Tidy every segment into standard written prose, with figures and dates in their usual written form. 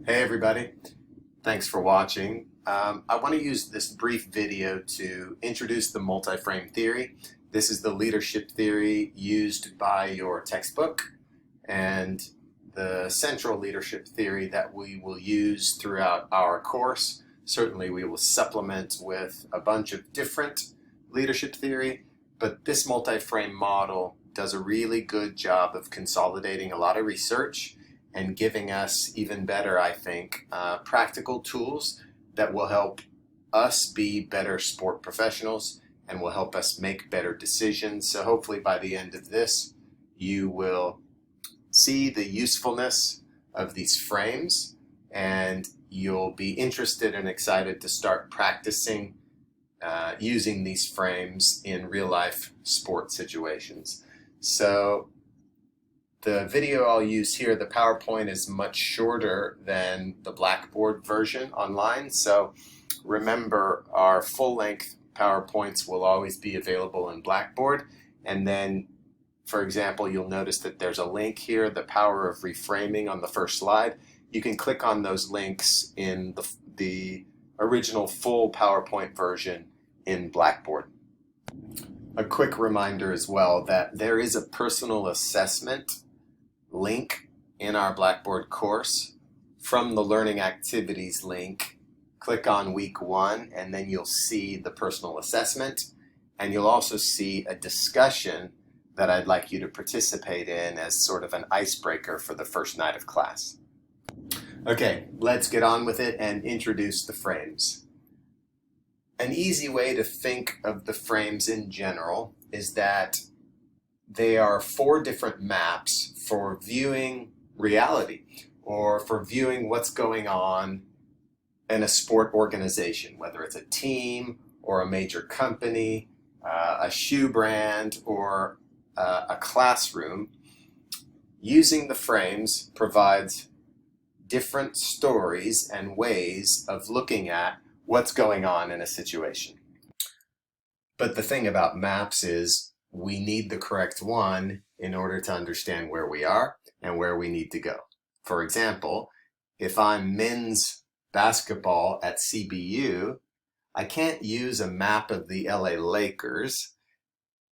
Hey everybody, thanks for watching. I want to use this brief video to introduce the multi-frame theory. This is the leadership theory used by your textbook and the central leadership theory that we will use throughout our course. Certainly we will supplement with a bunch of different leadership theory, but this multi-frame model does a really good job of consolidating a lot of research and giving us even better, I think, practical tools that will help us be better sport professionals and will help us make better decisions. So hopefully by the end of this, you will see the usefulness of these frames and you'll be interested and excited to start practicing using these frames in real life sport situations. So the video I'll use here, the PowerPoint, is much shorter than the Blackboard version online. So remember, our full-length PowerPoints will always be available in Blackboard. And then, for example, you'll notice that there's a link here, the power of reframing, on the first slide. You can click on those links in the original full PowerPoint version in Blackboard. A quick reminder as well that there is a personal assessment link in our Blackboard course. From the Learning Activities link, click on week 1 and then you'll see the personal assessment, and you'll also see a discussion that I'd like you to participate in as sort of an icebreaker for the first night of class. Okay, let's get on with it and introduce the frames. An easy way to think of the frames in general is that they are 4 different maps for viewing reality, or for viewing what's going on in a sport organization, whether it's a team or a major company, a shoe brand, or a classroom. Using the frames provides different stories and ways of looking at what's going on in a situation. But the thing about maps is we need the correct one in order to understand where we are and where we need to go. For example, if I'm men's basketball at CBU, I can't use a map of the LA Lakers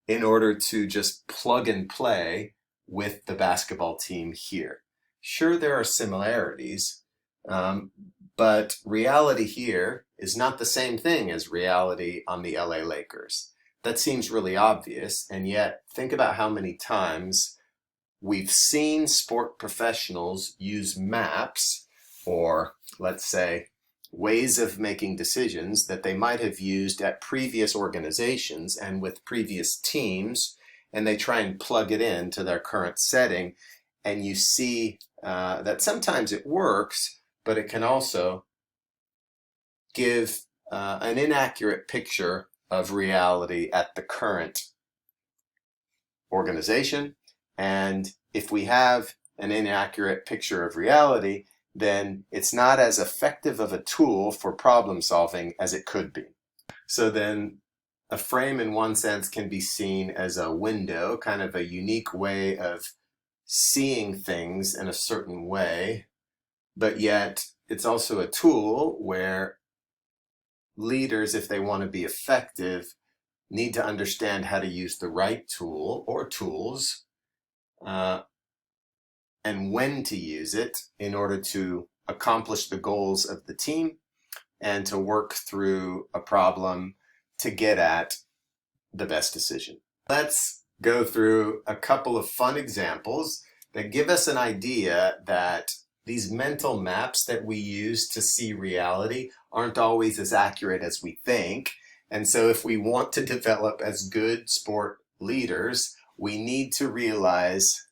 in order to just plug and play with the basketball team here. Sure, there are similarities, but reality here is not the same thing as reality on the LA Lakers. That seems really obvious, and yet think about how many times we've seen sport professionals use maps, or let's say ways of making decisions that they might have used at previous organizations and with previous teams, and they try and plug it into their current setting, and you see that sometimes it works, but it can also give an inaccurate picture of reality at the current organization. And if we have an inaccurate picture of reality, then it's not as effective of a tool for problem solving as it could be. So then a frame in one sense can be seen as a window, kind of a unique way of seeing things in a certain way, but yet it's also a tool where leaders, if they want to be effective, need to understand how to use the right tool or tools and when to use it in order to accomplish the goals of the team and to work through a problem to get at the best decision. Let's go through a couple of fun examples that give us an idea that these mental maps that we use to see reality aren't always as accurate as we think. And so if we want to develop as good sport leaders, we need to realize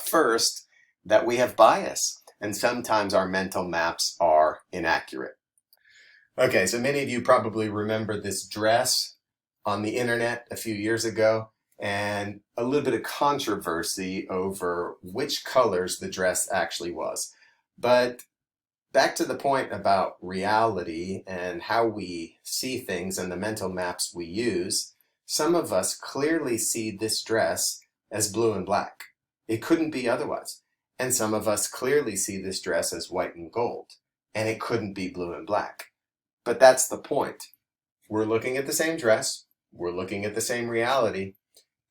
first that we have bias, and sometimes our mental maps are inaccurate. Okay, so many of you probably remember this dress on the internet a few years ago, and a little bit of controversy over which colors the dress actually was. But back to the point about reality and how we see things and the mental maps we use, some of us clearly see this dress as blue and black. It couldn't be otherwise. And some of us clearly see this dress as white and gold, and it couldn't be blue and black. But that's the point. We're looking at the same dress, we're looking at the same reality,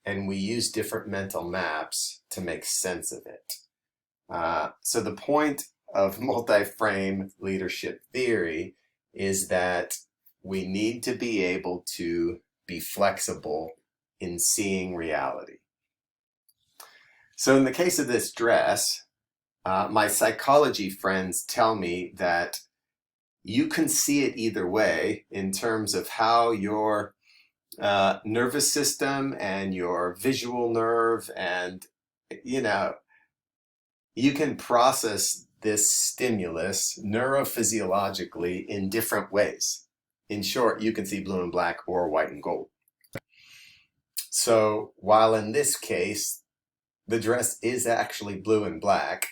and we use different mental maps to make sense of it. So the point of multi-frame leadership theory is that we need to be able to be flexible in seeing reality. So in the case of this dress, my psychology friends tell me that you can see it either way in terms of how your nervous system and your visual nerve and, you can process this stimulus neurophysiologically in different ways. In short, you can see blue and black or white and gold. So while in this case, the dress is actually blue and black,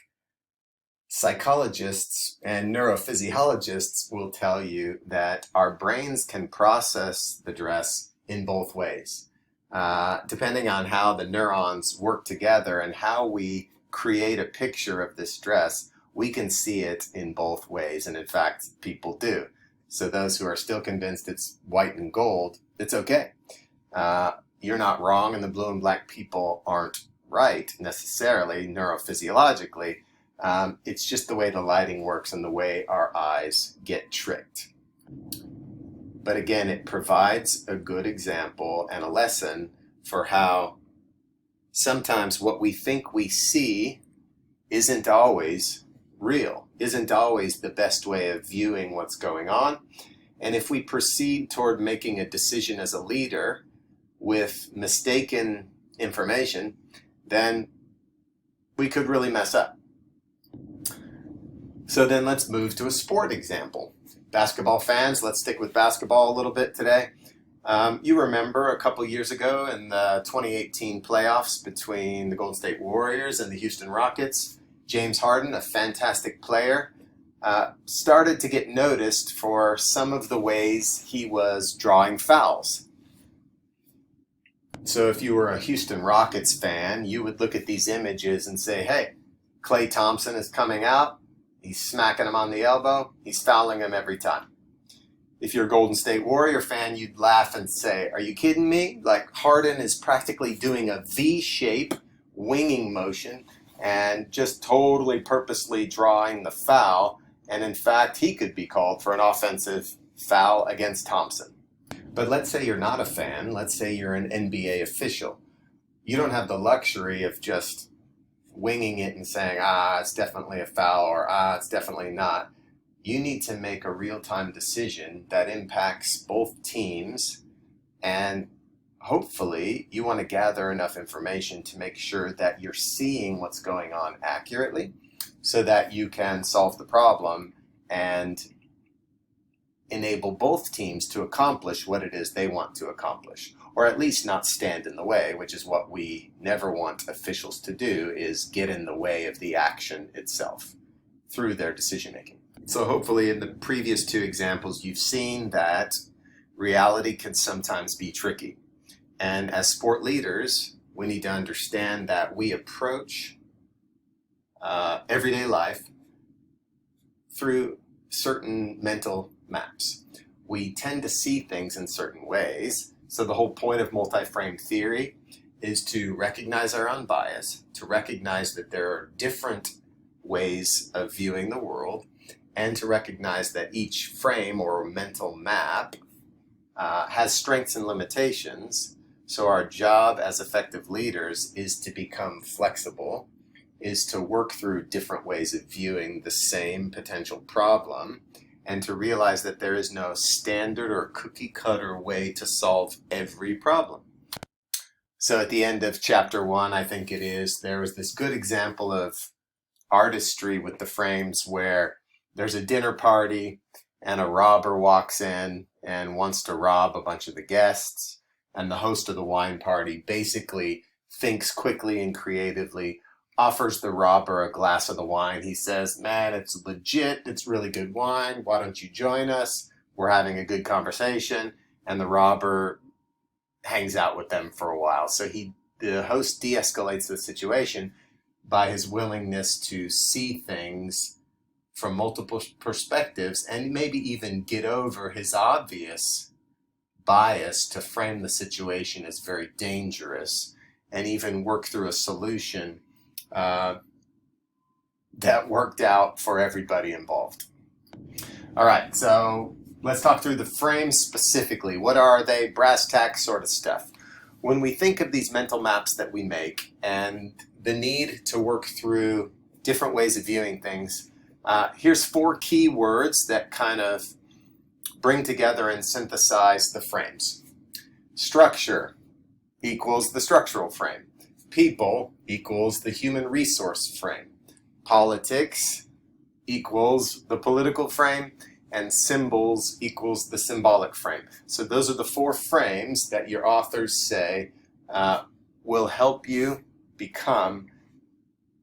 psychologists and neurophysiologists will tell you that our brains can process the dress in both ways. Depending on how the neurons work together and how we create a picture of this dress, we can see it in both ways, and in fact, people do. So those who are still convinced it's white and gold, it's okay. You're not wrong, and the blue and black people aren't right necessarily neurophysiologically. It's just the way the lighting works and the way our eyes get tricked. But again, it provides a good example and a lesson for how sometimes what we think we see isn't always real, isn't always the best way of viewing what's going on. And if we proceed toward making a decision as a leader with mistaken information, then we could really mess up. So then let's move to a sport example. Basketball fans, let's stick with basketball a little bit today. You remember a couple years ago in the 2018 playoffs between the Golden State Warriors and the Houston Rockets, James Harden, a fantastic player, started to get noticed for some of the ways he was drawing fouls. So if you were a Houston Rockets fan, you would look at these images and say, hey, Klay Thompson is coming out, he's smacking him on the elbow, he's fouling him every time. If you're a Golden State Warrior fan, you'd laugh and say, are you kidding me? Like, Harden is practically doing a V-shape winging motion and just totally purposely drawing the foul. And in fact, he could be called for an offensive foul against Thompson. But let's say you're not a fan. Let's say you're an NBA official. You don't have the luxury of just winging it and saying, it's definitely a foul, or it's definitely not. You need to make a real-time decision that impacts both teams, and hopefully you want to gather enough information to make sure that you're seeing what's going on accurately so that you can solve the problem and enable both teams to accomplish what it is they want to accomplish, or at least not stand in the way, which is what we never want officials to do, is get in the way of the action itself through their decision making. So hopefully in the previous two examples, you've seen that reality can sometimes be tricky. And as sport leaders, we need to understand that we approach everyday life through certain mental maps. We tend to see things in certain ways. So the whole point of multi-frame theory is to recognize our own bias, to recognize that there are different ways of viewing the world, and to recognize that each frame or mental map has strengths and limitations. So our job as effective leaders is to become flexible, is to work through different ways of viewing the same potential problem, and to realize that there is no standard or cookie cutter way to solve every problem. So at the end of chapter 1, I think it is, there was this good example of artistry with the frames where there's a dinner party and a robber walks in and wants to rob a bunch of the guests, and the host of the wine party basically thinks quickly and creatively, offers the robber a glass of the wine. He says, man, it's legit, it's really good wine, why don't you join us? We're having a good conversation. And the robber hangs out with them for a while. So the host de-escalates the situation by his willingness to see things from multiple perspectives and maybe even get over his obvious bias to frame the situation as very dangerous and even work through a solution that worked out for everybody involved. All right, so let's talk through the frames specifically. What are they? Brass tacks sort of stuff. When we think of these mental maps that we make and the need to work through different ways of viewing things, here's 4 key words that kind of bring together and synthesize the frames. Structure equals the structural frame. People equals the human resource frame. Politics equals the political frame. And symbols equals the symbolic frame. So those are the 4 frames that your authors say will help you become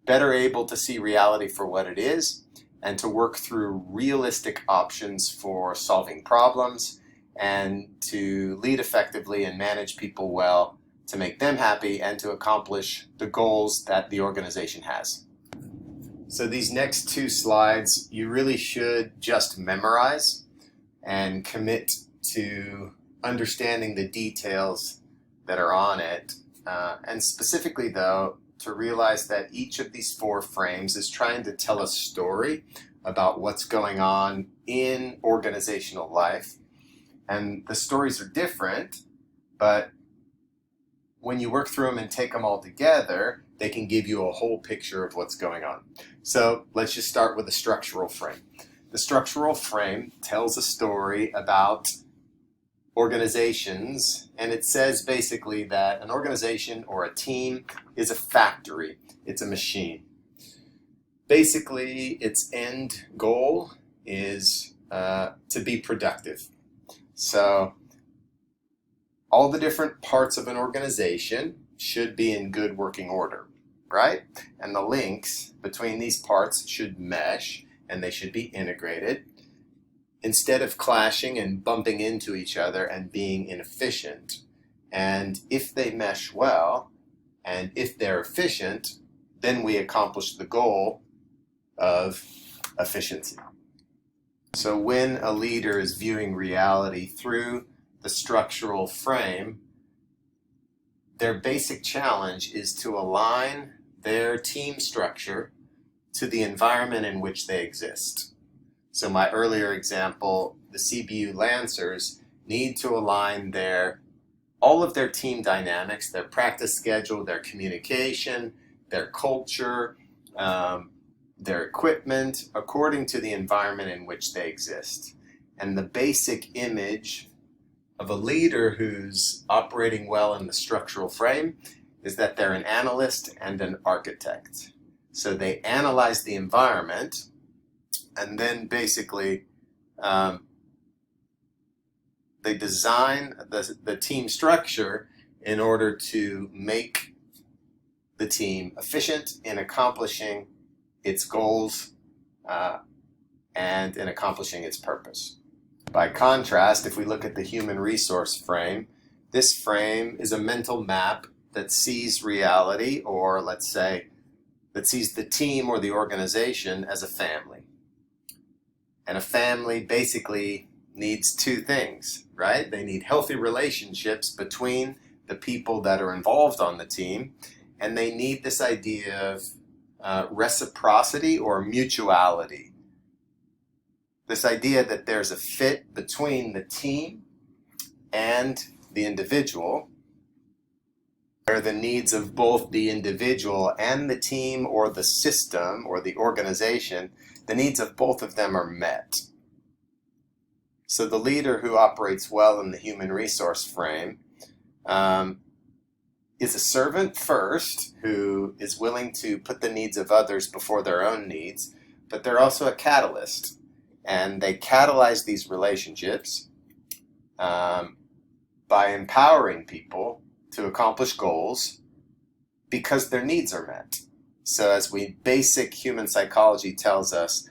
better able to see reality for what it is and to work through realistic options for solving problems and to lead effectively and manage people well to make them happy and to accomplish the goals that the organization has. So these next 2 slides, you really should just memorize and commit to understanding the details that are on it. And specifically, though, to realize that each of these 4 frames is trying to tell a story about what's going on in organizational life. And the stories are different, but when you work through them and take them all together, they can give you a whole picture of what's going on. So let's just start with the structural frame. The structural frame tells a story about organizations, and it says basically that an organization or a team is a factory. It's a machine. Basically, its end goal is to be productive. So all the different parts of an organization should be in good working order, right? And the links between these parts should mesh and they should be integrated instead of clashing and bumping into each other and being inefficient. And if they mesh well and if they're efficient, then we accomplish the goal of efficiency. So when a leader is viewing reality through the structural frame, their basic challenge is to align their team structure to the environment in which they exist. So my earlier example, the CBU Lancers need to align all of their team dynamics, their practice schedule, their communication, their culture, their equipment, according to the environment in which they exist. And the basic image of a leader who's operating well in the structural frame is that they're an analyst and an architect. So they analyze the environment and then basically they design the team structure in order to make the team efficient in accomplishing its goals and in accomplishing its purpose. By contrast, if we look at the human resource frame, this frame is a mental map that sees reality, or let's say, that sees the team or the organization as a family. And a family basically needs 2 things, right? They need healthy relationships between the people that are involved on the team, and they need this idea of reciprocity or mutuality. This idea that there's a fit between the team and the individual, where the needs of both the individual and the team or the system or the organization, the needs of both of them are met. So the leader who operates well in the human resource frame is a servant first, who is willing to put the needs of others before their own needs, but they're also a catalyst. And they catalyze these relationships by empowering people to accomplish goals because their needs are met. So as basic human psychology tells us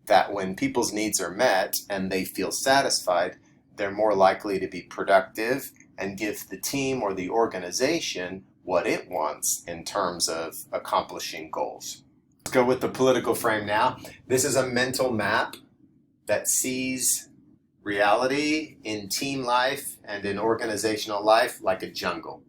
that when people's needs are met and they feel satisfied, they're more likely to be productive and give the team or the organization what it wants in terms of accomplishing goals. Let's go with the political frame now. This is a mental map that sees reality in team life and in organizational life like a jungle.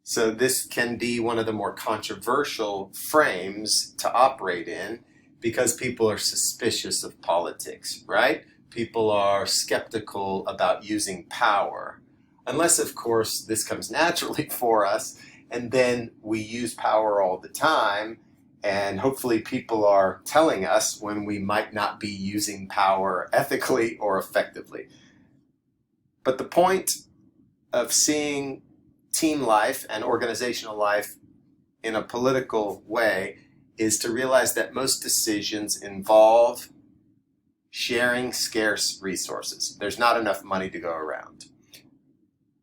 So this can be one of the more controversial frames to operate in because people are suspicious of politics, right? People are skeptical about using power, unless, of course, this comes naturally for us, and then we use power all the time, and hopefully people are telling us when we might not be using power ethically or effectively. But the point of seeing team life and organizational life in a political way is to realize that most decisions involve sharing scarce resources. There's not enough money to go around.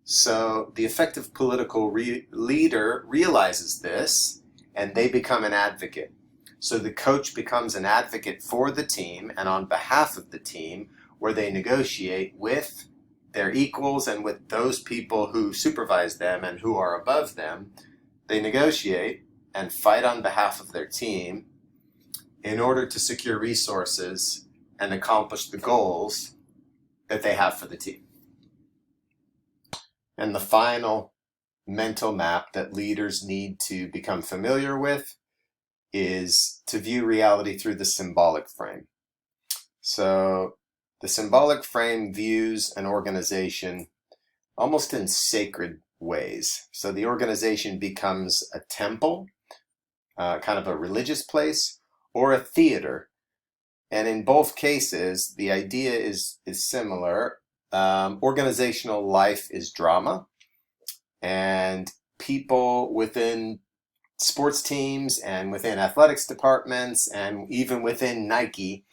So the effective political leader realizes this, and they become an advocate. So the coach becomes an advocate for the team and on behalf of the team, where they negotiate with their equals and with those people who supervise them and who are above them. They negotiate and fight on behalf of their team in order to secure resources and accomplish the goals that they have for the team. And the final mental map that leaders need to become familiar with is to view reality through the symbolic frame. So the symbolic frame views an organization almost in sacred ways. So the organization becomes a temple, kind of a religious place, or a theater. And in both cases, the idea is similar. Organizational life is drama, and people within sports teams and within athletics departments and even within Nike,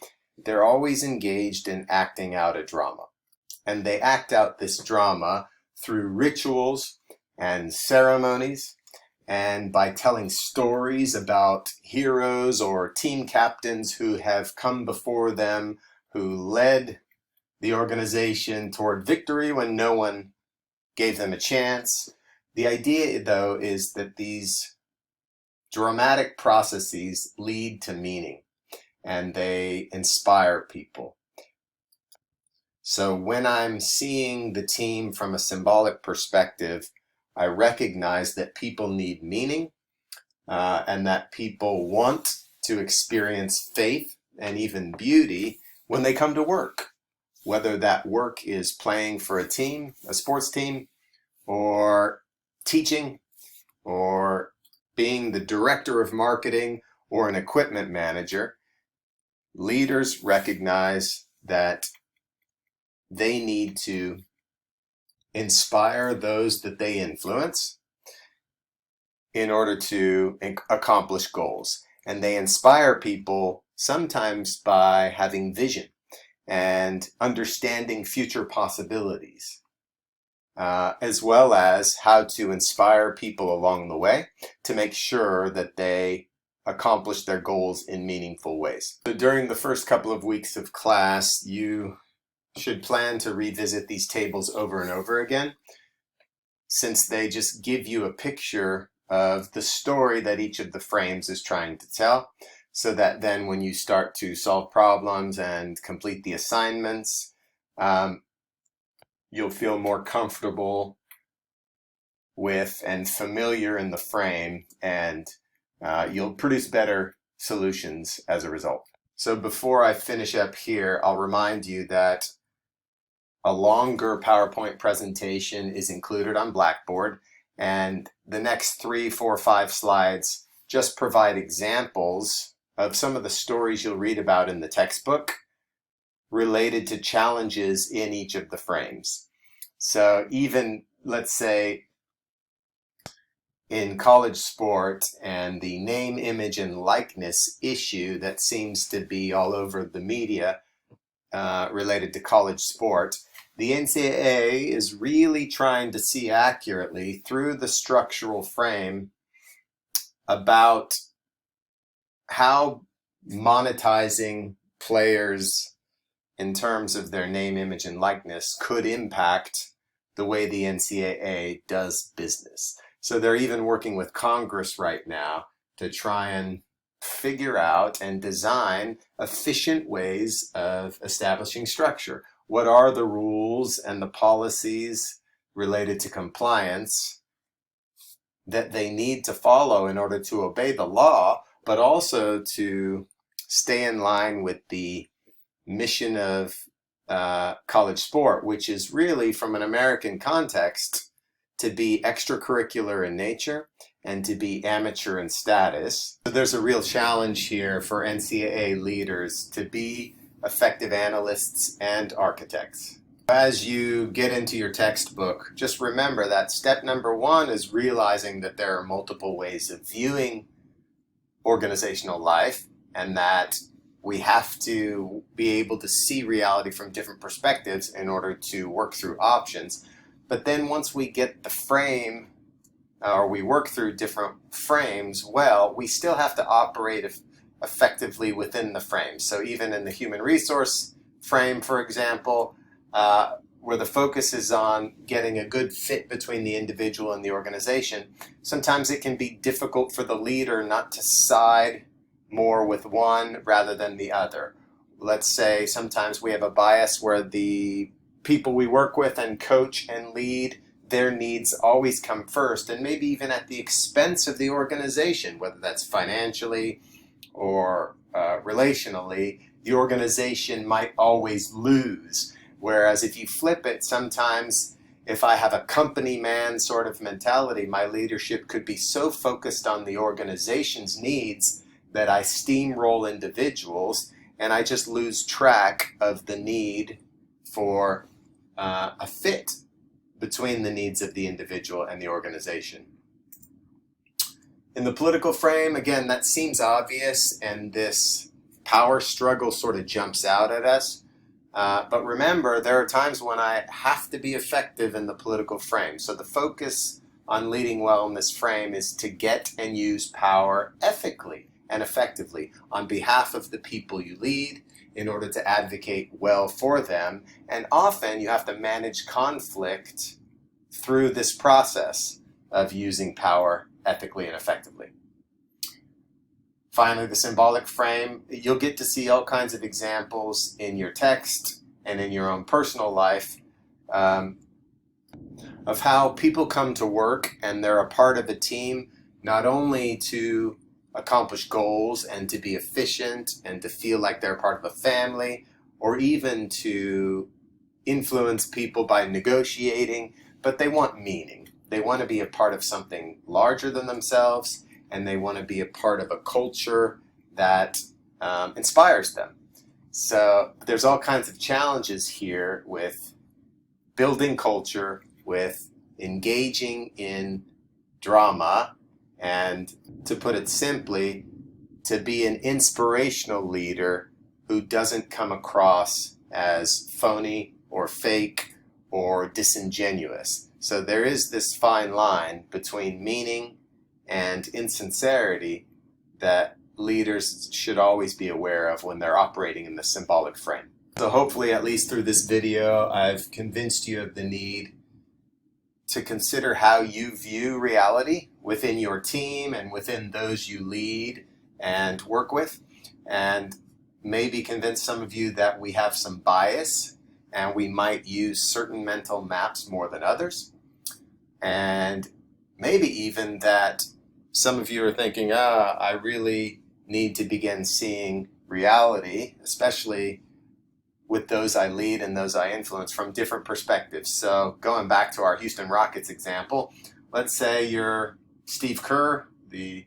they're always engaged in acting out a drama. And they act out this drama through rituals and ceremonies and by telling stories about heroes or team captains who have come before them, who led the organization toward victory when no one gave them a chance. The idea, though, is that these dramatic processes lead to meaning and they inspire people. So when I'm seeing the team from a symbolic perspective, I recognize that people need meaning and that people want to experience faith and even beauty when they come to work, whether that work is playing for a team, a sports team, or teaching, or being the director of marketing or an equipment manager. Leaders recognize that they need to inspire those that they influence in order to accomplish goals. And they inspire people sometimes by having vision and understanding future possibilities, as well as how to inspire people along the way to make sure that they accomplish their goals in meaningful ways. So during the first couple of weeks of class, you should plan to revisit these tables over and over again, since they just give you a picture of the story that each of the frames is trying to tell, so that then when you start to solve problems and complete the assignments, you'll feel more comfortable with and familiar in the frame, and you'll produce better solutions as a result. So before I finish up here, I'll remind you that a longer PowerPoint presentation is included on Blackboard, and the next 3, 4, 5 slides just provide examples of some of the stories you'll read about in the textbook related to challenges in each of the frames. So even, let's say, in college sport and the name, image, and likeness issue that seems to be all over the media related to college sport, the NCAA is really trying to see accurately through the structural frame about how monetizing players in terms of their name, image, and likeness could impact the way the NCAA does business. So they're even working with Congress right now to try and figure out and design efficient ways of establishing structure. What are the rules and the policies related to compliance that they need to follow in order to obey the law, but also to stay in line with the mission of college sport, which is really, from an American context, to be extracurricular in nature and to be amateur in status. So there's a real challenge here for NCAA leaders to be effective analysts and architects. As you get into your textbook, just remember that step number one is realizing that there are multiple ways of viewing organizational life, and that we have to be able to see reality from different perspectives in order to work through options. But then once we get the frame, or we work through different frames, well, we still have to operate effectively within the frame. So even in the human resource frame, for example, where the focus is on getting a good fit between the individual and the organization, sometimes it can be difficult for the leader not to side more with one rather than the other. Let's say sometimes we have a bias where the people we work with and coach and lead, their needs always come first, and maybe even at the expense of the organization, whether that's financially or relationally. The organization might always lose. Whereas if you flip it, sometimes if I have a company man sort of mentality, my leadership could be so focused on the organization's needs that I steamroll individuals and I just lose track of the need for a fit between the needs of the individual and the organization. In the political frame, again, that seems obvious, and this power struggle sort of jumps out at us. But remember, there are times when I have to be effective in the political frame. So the focus on leading well in this frame is to get and use power ethically and effectively on behalf of the people you lead in order to advocate well for them. And often you have to manage conflict through this process of using power ethically and effectively. Finally, the symbolic frame, you'll get to see all kinds of examples in your text and in your own personal life of how people come to work and they're a part of a team, not only to accomplish goals and to be efficient and to feel like they're part of a family, or even to influence people by negotiating, but they want meaning. They want to be a part of something larger than themselves, and they want to be a part of a culture that inspires them. So there's all kinds of challenges here with building culture, with engaging in drama, and to put it simply, to be an inspirational leader who doesn't come across as phony or fake or disingenuous. So there is this fine line between meaning and insincerity that leaders should always be aware of when they're operating in the symbolic frame. So hopefully, at least through this video, I've convinced you of the need to consider how you view reality within your team and within those you lead and work with, and maybe convince some of you that we have some bias and we might use certain mental maps more than others, and maybe even that some of you are thinking, I really need to begin seeing reality, especially with those I lead and those I influence, from different perspectives. So going back to our Houston Rockets example, let's say you're Steve Kerr, the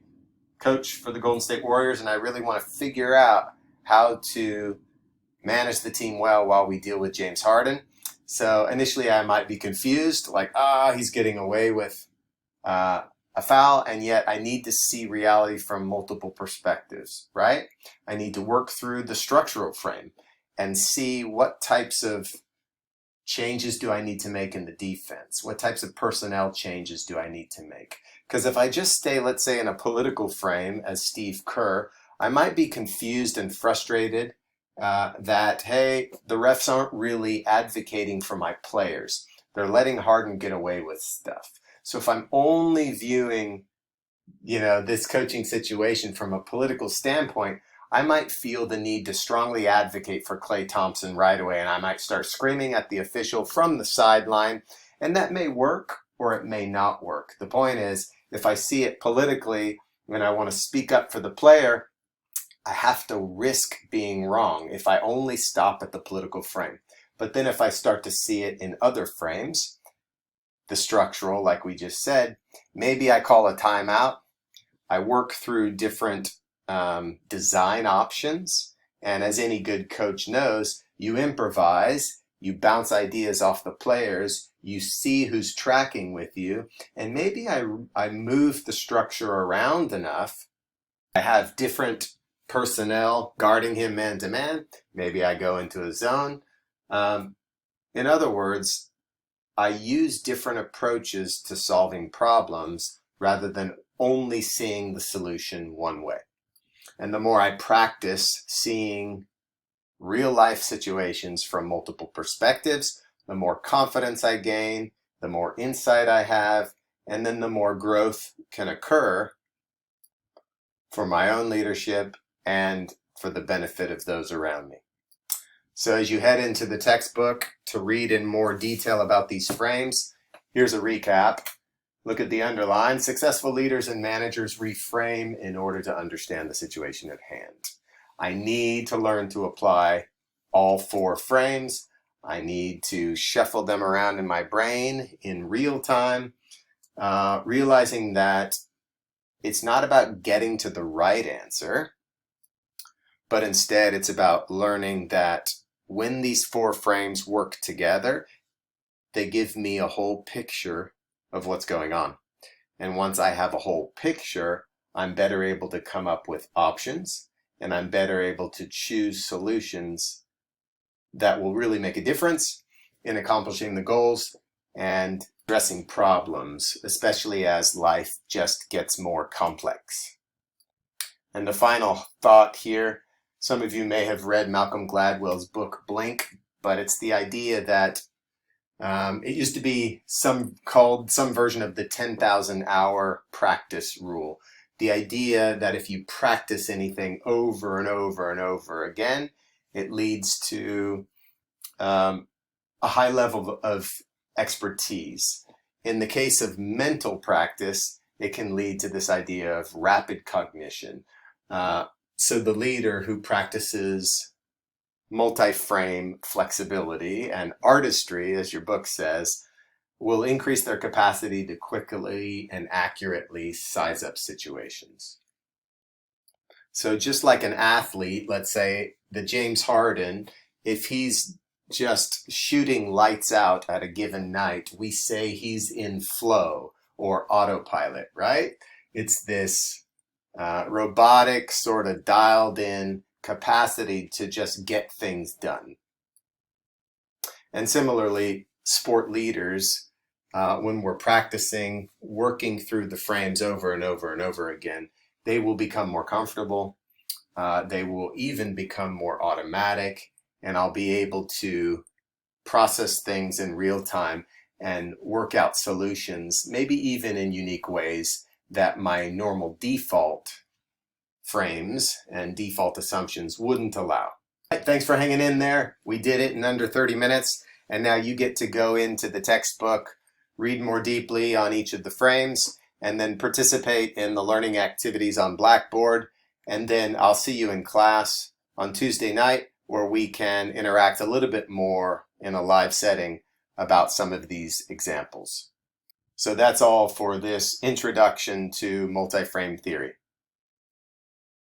coach for the Golden State Warriors, and I really want to figure out how to manage the team well while we deal with James Harden. So initially I might be confused, like, he's getting away with a foul, and yet I need to see reality from multiple perspectives, right? I need to work through the structural frame and see what types of changes do I need to make in the defense? What types of personnel changes do I need to make? Because if I just stay, let's say, in a political frame as Steve Kerr, I might be confused and frustrated that, hey, the refs aren't really advocating for my players. They're letting Harden get away with stuff. So if I'm only viewing, this coaching situation from a political standpoint, I might feel the need to strongly advocate for Klay Thompson right away, and I might start screaming at the official from the sideline, and that may work or it may not work. The point is, if I see it politically and I want to speak up for the player, I have to risk being wrong if I only stop at the political frame. But then if I start to see it in other frames, the structural, like we just said, maybe I call a timeout. I work through different design options. And as any good coach knows, you improvise, you bounce ideas off the players, you see who's tracking with you, and maybe I move the structure around enough. I have different personnel guarding him man to man. Maybe I go into a zone. In other words, I use different approaches to solving problems rather than only seeing the solution one way. And the more I practice seeing real life situations from multiple perspectives, the more confidence I gain, the more insight I have, and then the more growth can occur for my own leadership and for the benefit of those around me. So as you head into the textbook to read in more detail about these frames, here's a recap. Look at the underline. Successful leaders and managers reframe in order to understand the situation at hand. I need to learn to apply all 4 frames. I need to shuffle them around in my brain in real time, realizing that it's not about getting to the right answer, but instead it's about learning that when these 4 frames work together, they give me a whole picture of what's going on. And once I have a whole picture, I'm better able to come up with options, and I'm better able to choose solutions that will really make a difference in accomplishing the goals and addressing problems, especially as life just gets more complex. And the final thought here, some of you may have read Malcolm Gladwell's book Blink, but it's the idea that it used to be some version of the 10,000 hour practice rule. The idea that if you practice anything over and over and over again, it leads to a high level of expertise. In the case of mental practice, it can lead to this idea of rapid cognition. So the leader who practices multi-frame flexibility and artistry, as your book says, will increase their capacity to quickly and accurately size up situations. So just like an athlete, let's say the James Harden, if he's just shooting lights out at a given night, we say he's in flow or autopilot, right? It's this robotic, sort of dialed in capacity to just get things done. And similarly, sport leaders, when we're practicing working through the frames over and over and over again, they will become more comfortable. They will even become more automatic, and I'll be able to process things in real time and work out solutions, maybe even in unique ways that my normal default frames and default assumptions wouldn't allow. Thanks for hanging in there. We did it in under 30 minutes, and now you get to go into the textbook, read more deeply on each of the frames, and then participate in the learning activities on Blackboard. And then I'll see you in class on Tuesday night, where we can interact a little bit more in a live setting about some of these examples. So that's all for this introduction to multi-frame theory.